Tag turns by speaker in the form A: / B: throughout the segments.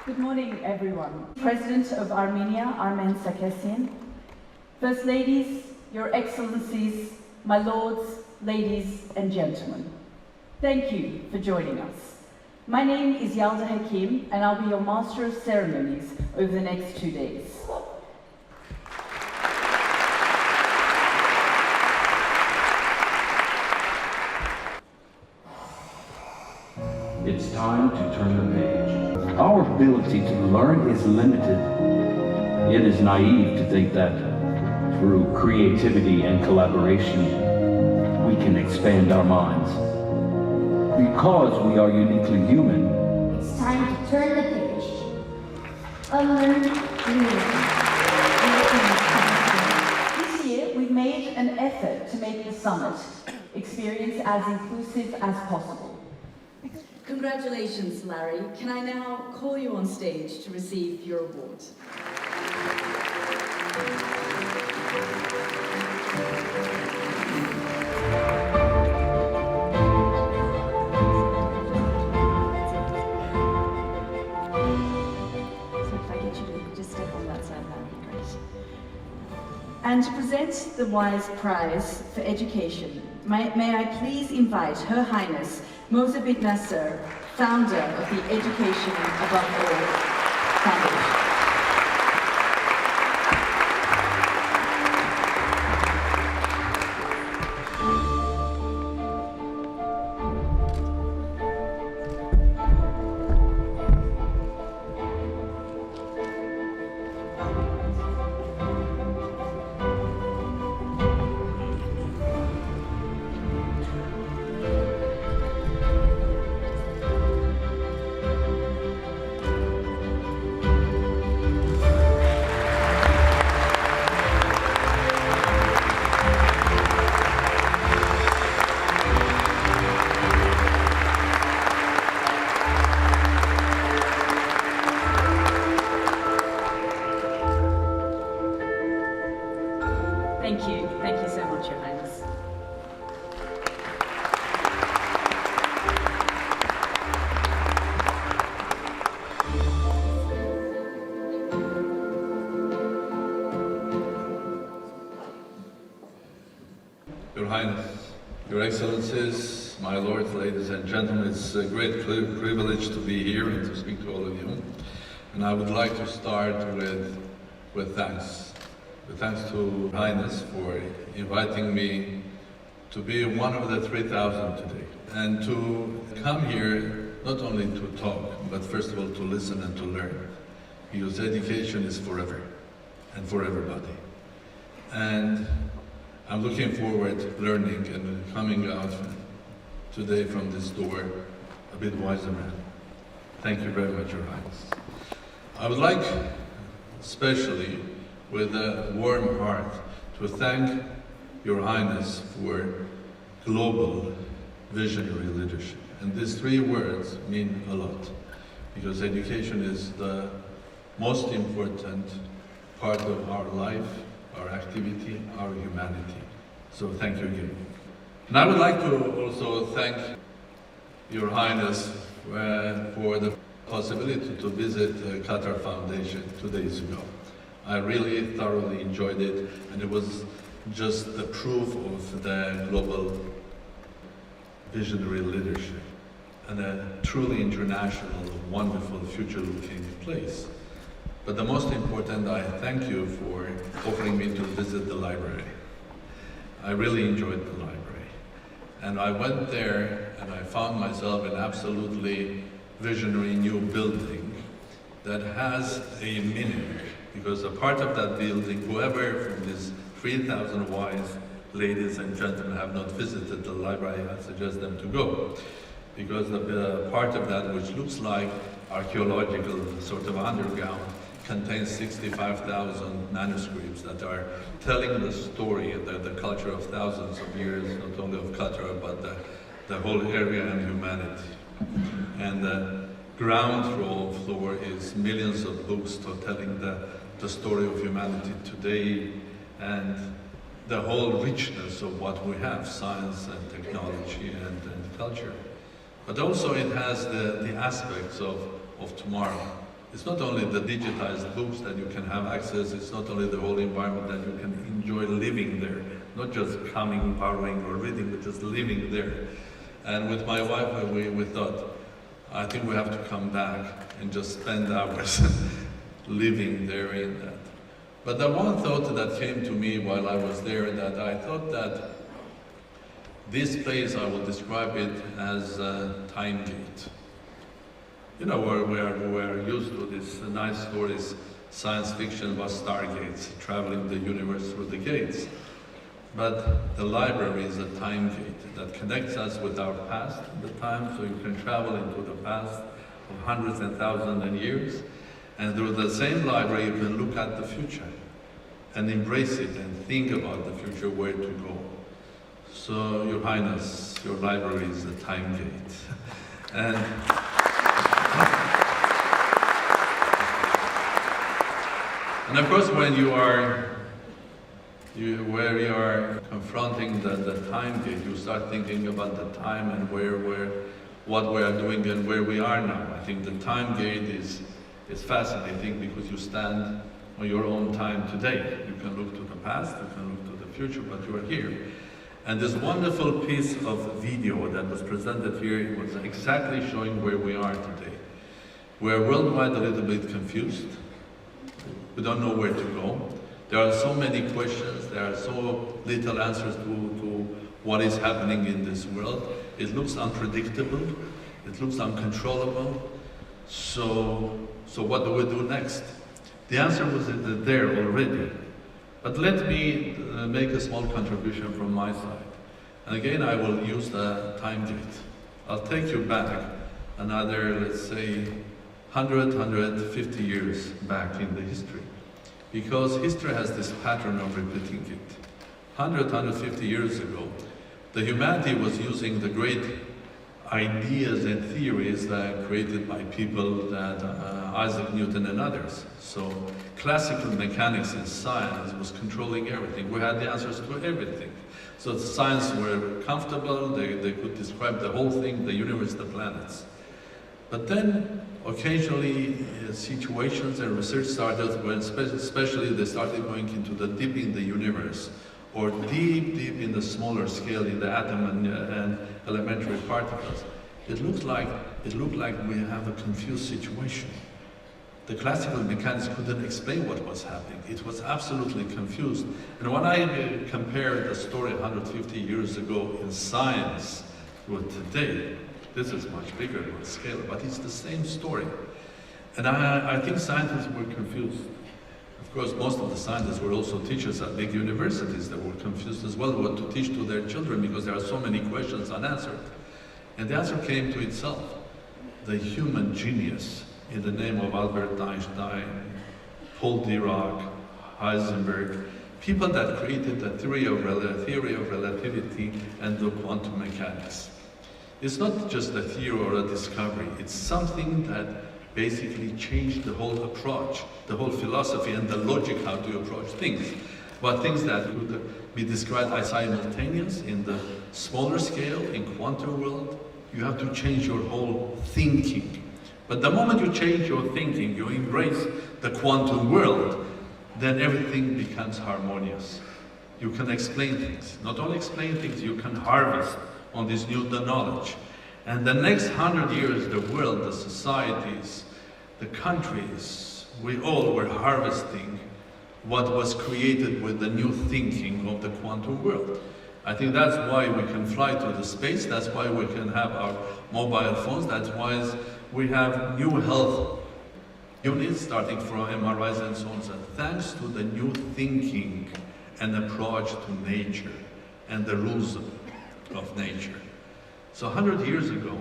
A: Good morning, everyone. President of Armenia, Armեն Սարգսյան, First Ladies, Your Excellencies, my lords, ladies and gentlemen. Thank you for joining us. My name is Yalda Hakim and I'll be your Master of Ceremonies over the next 2 days.
B: It's time to turn the page. Our ability to learn is limited. It is naive to think that through creativity and collaboration, we can expand our minds. Because we are uniquely human,
C: it's time to turn the page. Unlearn, relearn.
A: This year, we've made an effort to make the summit experience as inclusive as possible.
D: Congratulations, Larry. Can I now call you on stage to receive your award? And to present the Wise Prize for Education, may I please invite Her Highness Moza bint Nasser, founder of the Education Above All Foundation. Thank you so much, Your Highness.
E: Your Highness, Your Excellencies, my lords, ladies and gentlemen, it's a great privilege to be here and to speak to all of you. And I would like to start with thanks. Thanks to Her Highness for inviting me to be one of the 3,000 today. And to come here, not only to talk, but first of all to listen and to learn. Because education is forever and for everybody. And I'm looking forward to learning and coming out today from this door a bit wiser man. Thank you very much, Your Highness. I would like, especially with a warm heart, to thank Your Highness for global visionary leadership. And these 3 words mean a lot, because education is the most important part of our life, our activity, our humanity. So thank you again. And I would like to also thank Your Highness for the possibility to visit the Qatar Foundation 2 days ago. I really thoroughly enjoyed it, and it was just the proof of the global visionary leadership and a truly international, wonderful, future-looking place. But the most important, I thank you for offering me to visit the library. I really enjoyed the library. And I went there and I found myself in absolutely visionary new building that has a meaning. Because a part of that building, whoever from these 3,000 wise ladies and gentlemen have not visited the library, I suggest them to go. Because the part of that which looks like archaeological sort of underground contains 65,000 manuscripts that are telling the story, the culture of thousands of years, not only of Qatar, but the whole area and humanity. And the ground floor is millions of books telling the story of humanity today and the whole richness of what we have, science and technology and culture. But also it has the aspects of tomorrow, It's not only the digitized books that you can have access, it's not only the whole environment that you can enjoy living there, not just coming, borrowing or reading, but just living there. And with my wife, we thought, I think we have to come back and just spend hours living there in that. But the one thought that came to me while I was there, that I thought that this place, I will describe it as a time gate. You know, we're used to this nice stories, science fiction about stargates, traveling the universe through the gates. But the library is a time gate that connects us with our past, the time, so you can travel into the past of hundreds and thousands of years. And through the same library, you can look at the future and embrace it and think about the future, where to go. So, Your Highness, your library is a time gate. And of course, when you are confronting the time gate, you start thinking about the time and what we are doing and where we are now. I think the time gate is fascinating because you stand on your own time today. You can look to the past, you can look to the future, but you are here. And this wonderful piece of video that was presented here was exactly showing where we are today. We're worldwide a little bit confused. We don't know where to go. There are so many questions, there are so little answers to what is happening in this world. It looks unpredictable, it looks uncontrollable. So what do we do next? The answer was there already. But let me make a small contribution from my side. And again, I will use the time gate. I'll take you back another, let's say, 150 years back in the history. Because history has this pattern of repeating it. 150 years ago, the humanity was using the great ideas and theories that created by people that Isaac Newton and others. So classical mechanics and science was controlling everything. We had the answers to everything. So the science were comfortable, they could describe the whole thing, the universe, the planets. But then occasionally situations and research started when especially they started going into the deep in the universe, or deep in the smaller scale in the atom and elementary particles. It looked like we have a confused situation. The classical mechanics couldn't explain what was happening. It was absolutely confused. And when I compare the story 150 years ago in science with today, this is much bigger on scale, but it's the same story. And I think scientists were confused. Of course, most of the scientists were also teachers at big universities that were confused as well what to teach to their children because there are so many questions unanswered. And the answer came to itself. The human genius in the name of Albert Einstein, Paul Dirac, Heisenberg, people that created the theory of relativity and the quantum mechanics. It's not just a theory or a discovery, it's something that basically changed the whole approach, the whole philosophy and the logic how to approach things. But things that could be described as simultaneous in the smaller scale, in quantum world, you have to change your whole thinking. But the moment you change your thinking, you embrace the quantum world, then everything becomes harmonious. You can explain things. Not only explain things, you can harvest on this new knowledge. And the next 100 years, the world, the societies, the countries, we all were harvesting what was created with the new thinking of the quantum world. I think that's why we can fly to the space, that's why we can have our mobile phones, that's why we have new health units starting from MRIs and so on. So thanks to the new thinking and approach to nature and the rules of nature. So 100 years ago,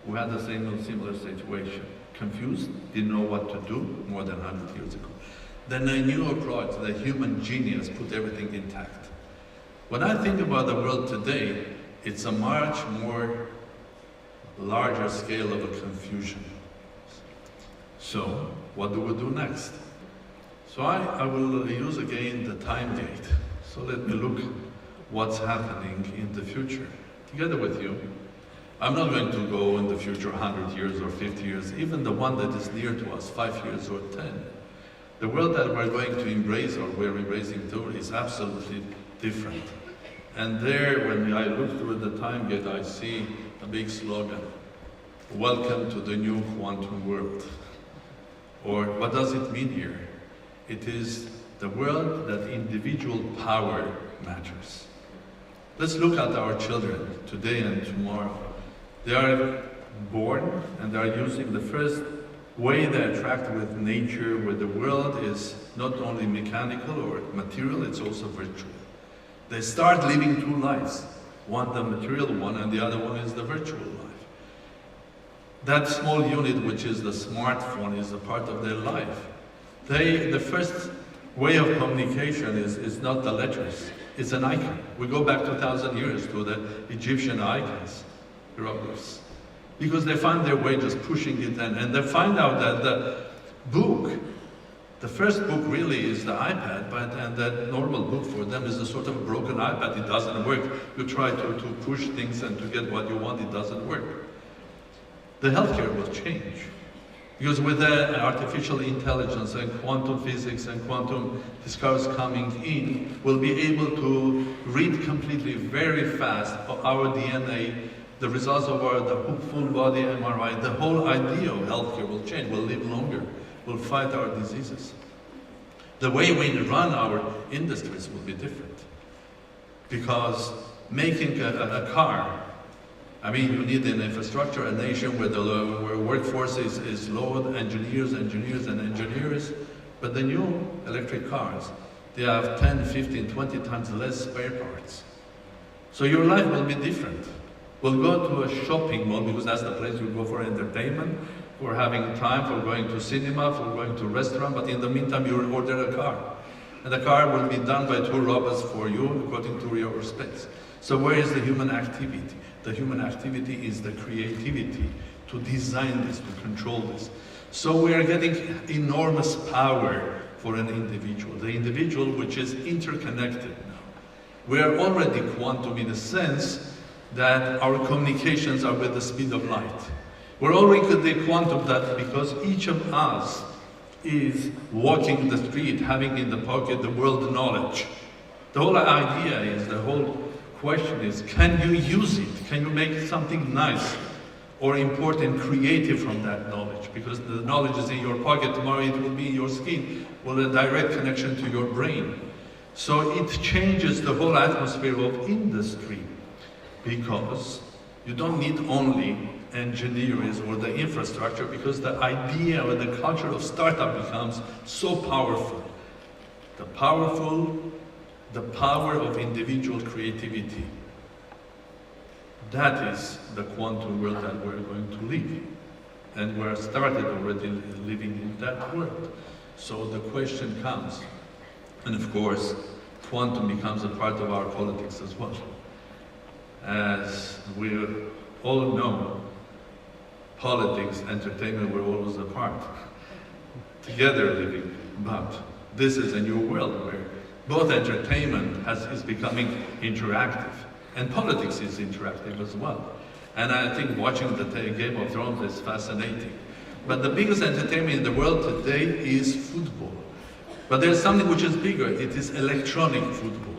E: we had the similar situation. Confused, didn't know what to do, more than 100 years ago. Then a new approach, the human genius, put everything intact. When I think about the world today, it's a much more larger scale of a confusion. So, what do we do next? So I will use again the time gate. So let me look what's happening in the future. Together with you, I'm not going to go in the future 100 years or 50 years, even the one that is near to us, 5 years or 10. The world that we're going to embrace, or we're embracing too, is absolutely different. And there, when I look through the time gate, I see a big slogan, "Welcome to the new quantum world." Or what does it mean here? It is the world that individual power matters. Let's look at our children today and tomorrow. They are born and they are using the first way they interact with nature, where the world is not only mechanical or material, it's also virtual. They start living two lives. One, the material one, and the other one is the virtual life. That small unit, which is the smartphone, is a part of their life. The first way of communication is not the letters, it's an icon. We go back 2,000 years to the Egyptian icons, hieroglyphs, because they find their way just pushing it in, and they find out that the book, the first book really is the iPad, and that normal book for them is a sort of broken iPad. It doesn't work. You try to push things and to get what you want, it doesn't work. The healthcare will change, because with the artificial intelligence and quantum physics and quantum discoveries coming in, we'll be able to read completely very fast our DNA, the results of the full body MRI. The whole idea of healthcare will change. We'll live longer. We'll fight our diseases. The way we run our industries will be different, because making a car, I mean, you need an infrastructure, a nation where where workforce is low, engineers, but the new electric cars, they have 10, 15, 20 times less spare parts. So your life will be different. We'll go to a shopping mall, because that's the place you go for entertainment, for having time, for going to cinema, for going to restaurant, but in the meantime you order a car. And the car will be done by two robots for you according to your space. So where is the human activity? The human activity is the creativity to design this, to control this. So we are getting enormous power for an individual, the individual which is interconnected now. We are already quantum in a sense that our communications are with the speed of light. We're already quantum that because each of us is walking the street, having in the pocket the world knowledge. The whole idea is, the whole question is, can you use it? Can you make something nice or important, creative from that knowledge? Because the knowledge is in your pocket, tomorrow it will be in your skin, with a direct connection to your brain. So it changes the whole atmosphere of industry, because you don't need only engineers or the infrastructure, because the idea or the culture of startup becomes so powerful. The power of individual creativity. That is the quantum world that we're going to live in. And we're started already living in that world. So the question comes, and of course, quantum becomes a part of our politics as well. As we all know, politics, entertainment were always apart, together living. But this is a new world where both entertainment is becoming interactive, and politics is interactive as well. And I think watching the Game of Thrones is fascinating. But the biggest entertainment in the world today is football. But there's something which is bigger. It is electronic football.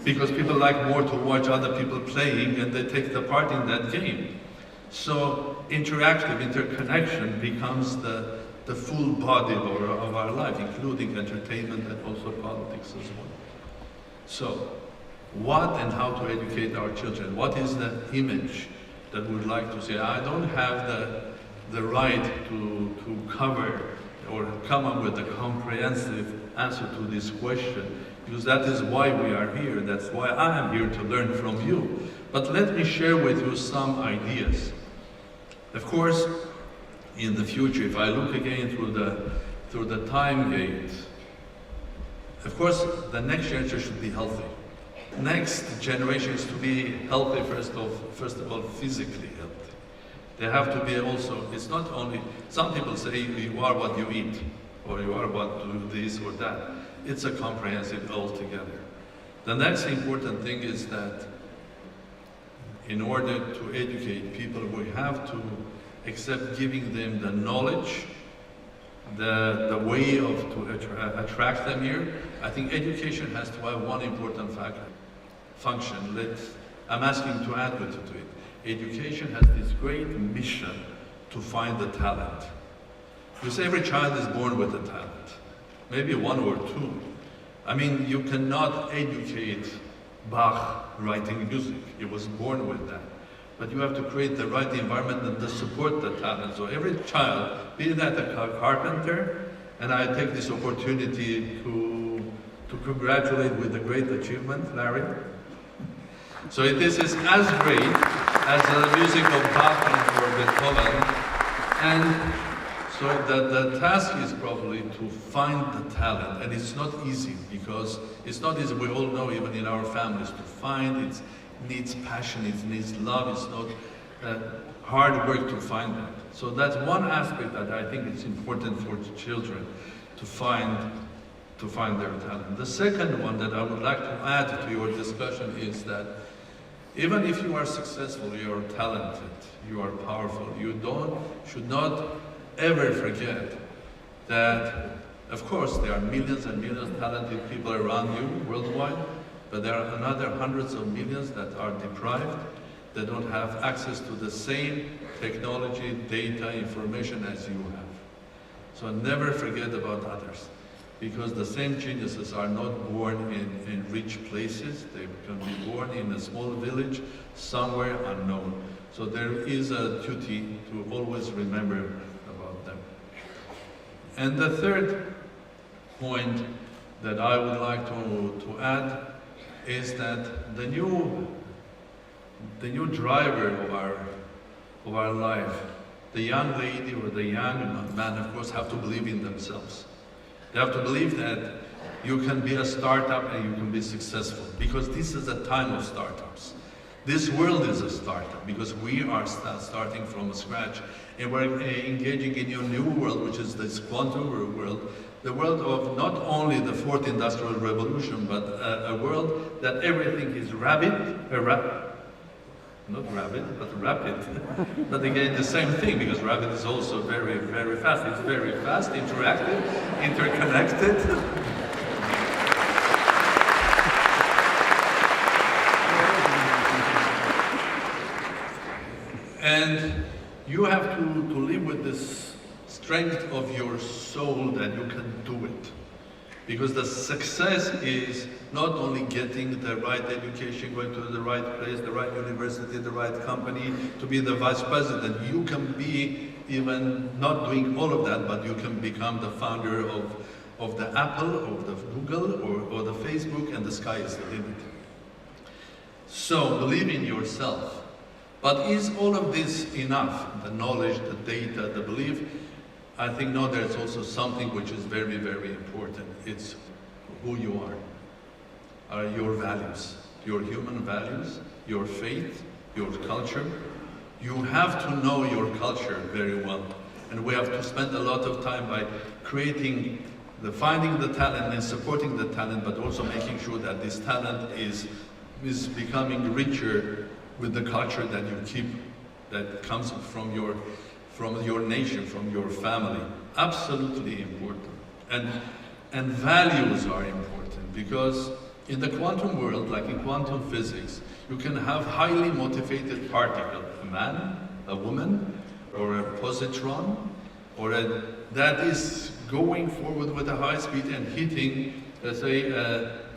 E: Because people like more to watch other people playing, and they take the part in that game. So interactive interconnection becomes the full body of our life, including entertainment and also politics as well. So what and how to educate our children? What is the image that we'd like to see? I don't have the right to cover or come up with a comprehensive answer to this question, because that is why we are here. That's why I am here, to learn from you. But let me share with you some ideas. Of course, in the future, if I look again through the time gate, of course, the next generation should be healthy. Next generation is to be healthy, first of all, physically healthy. They have to be also, it's not only, some people say you are what you eat, or you are what do this or that. It's a comprehensive altogether. The next important thing is that in order to educate people, we have to accept giving them the knowledge, the way to attract them here. I think education has to have one important function. I'm asking to add to it. Education has this great mission to find the talent. Because every child is born with a talent, maybe one or two. I mean, you cannot educate Bach writing music. He was born with that. But you have to create the right environment and to support the talent. So every child, be that a carpenter, and I take this opportunity to congratulate with a great achievement, Larry. So this is as great as the music of Bach or Beethoven. And so the task is probably to find the talent, and it's not easy, because it's not easy, we all know, even in our families, to find. It needs passion, it needs love, it's not hard work to find that. So that's one aspect that I think is important for children, to find their talent. The second one that I would like to add to your discussion is that even if you are successful, you are talented, you are powerful, you should not ever forget that, of course, there are millions and millions of talented people around you worldwide, but there are another hundreds of millions that are deprived. They don't have access to the same technology, data, information as you have. So never forget about others, because the same geniuses are not born in rich places. They can be born in a small village, somewhere unknown. So there is a duty to always remember about them. And the third point that I would like to add is that the new driver of our life, the young lady or the young man, of course, have to believe in themselves. They have to believe that you can be a startup and you can be successful, because this is a time of startups. This world is a startup, because we are starting from scratch, and we're engaging in a new world, which is this quantum world, the world of not only the fourth industrial revolution, but a world that everything is not rapid, but rapid. But again, the same thing, because rapid is also very, very fast. It's very fast, interactive, interconnected. And you have to live with this strength of your soul that you can do it. Because the success is not only getting the right education, going to the right place, the right university, the right company, to be the vice president. You can be even not doing all of that, but you can become the founder of the Apple, of the Google, or the Facebook, and the sky is the limit. So believe in yourself. But is all of this enough? The knowledge, the data, the belief? I think no, there's also something which is very, very important. It's who you are your values, your human values, your faith, your culture. You have to know your culture very well. And we have to spend a lot of time by finding the talent and supporting the talent, but also making sure that this talent is becoming richer with the culture that you keep, that comes from your nation, from your family. Absolutely important. And values are important, because in the quantum world, like in quantum physics, you can have highly motivated particle, a man, a woman, or a positron, that is going forward with a high speed and hitting, let's say,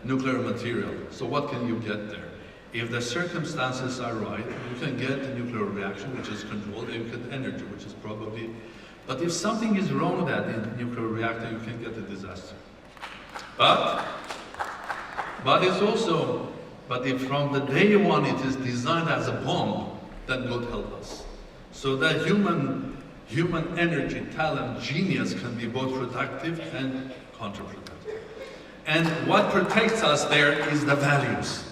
E: nuclear material. So what can you get there? If the circumstances are right, you can get a nuclear reaction, which is controlled, and you get energy, which is probably. But if something is wrong with that in the nuclear reactor, you can get a disaster. But if from the day one it is designed as a bomb, then God help us. So that human energy, talent, genius can be both productive and counterproductive. And what protects us there is the values.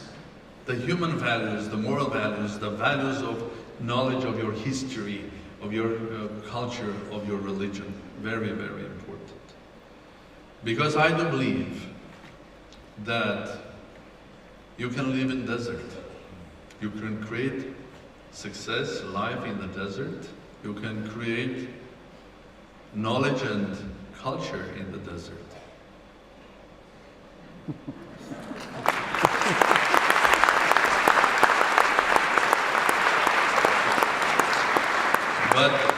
E: The human values, the moral values, the values of knowledge of your history, of your culture, of your religion. Very, very important. Because I do believe that you can live in desert. You can create success, life in the desert. You can create knowledge and culture in the desert. But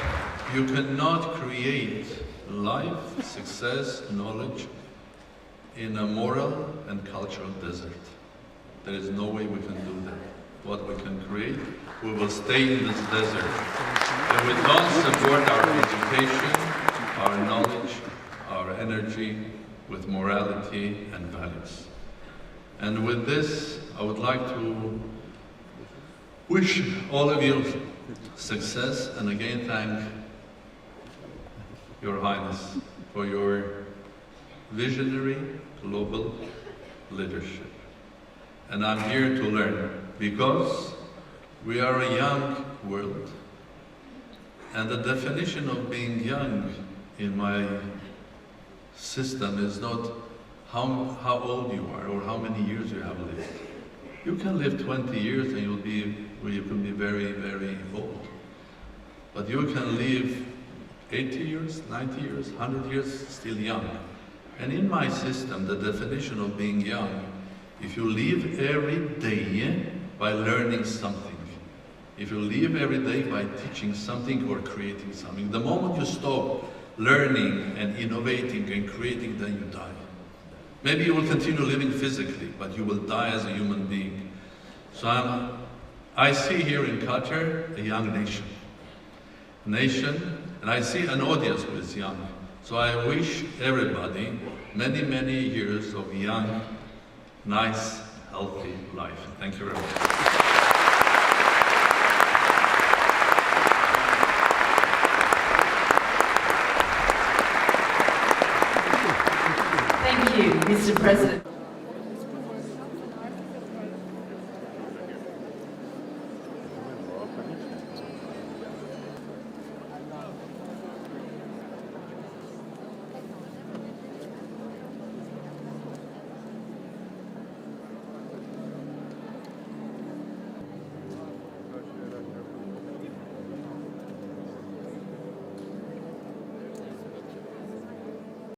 E: you cannot create life, success, knowledge in a moral and cultural desert. There is no way we can do that. What we can create, we will stay in this desert. If we don't support our education, our knowledge, our energy with morality and values. And with this, I would like to wish all of you success and again thank Your Highness for your visionary global leadership. And I'm here to learn because we are a young world, and the definition of being young in my system is not how old you are or how many years you have lived. You can live 20 years and you can be very, very old. But you can live 80 years, 90 years, 100 years, still young. And in my system, the definition of being young, if you live every day by learning something, if you live every day by teaching something or creating something, the moment you stop learning and innovating and creating, then you die. Maybe you will continue living physically, but you will die as a human being. So I see here in Qatar a young nation, and I see an audience who is young. So I wish everybody many, many years of young, nice, healthy life. Thank you very much.
A: Thank you, Mr. President.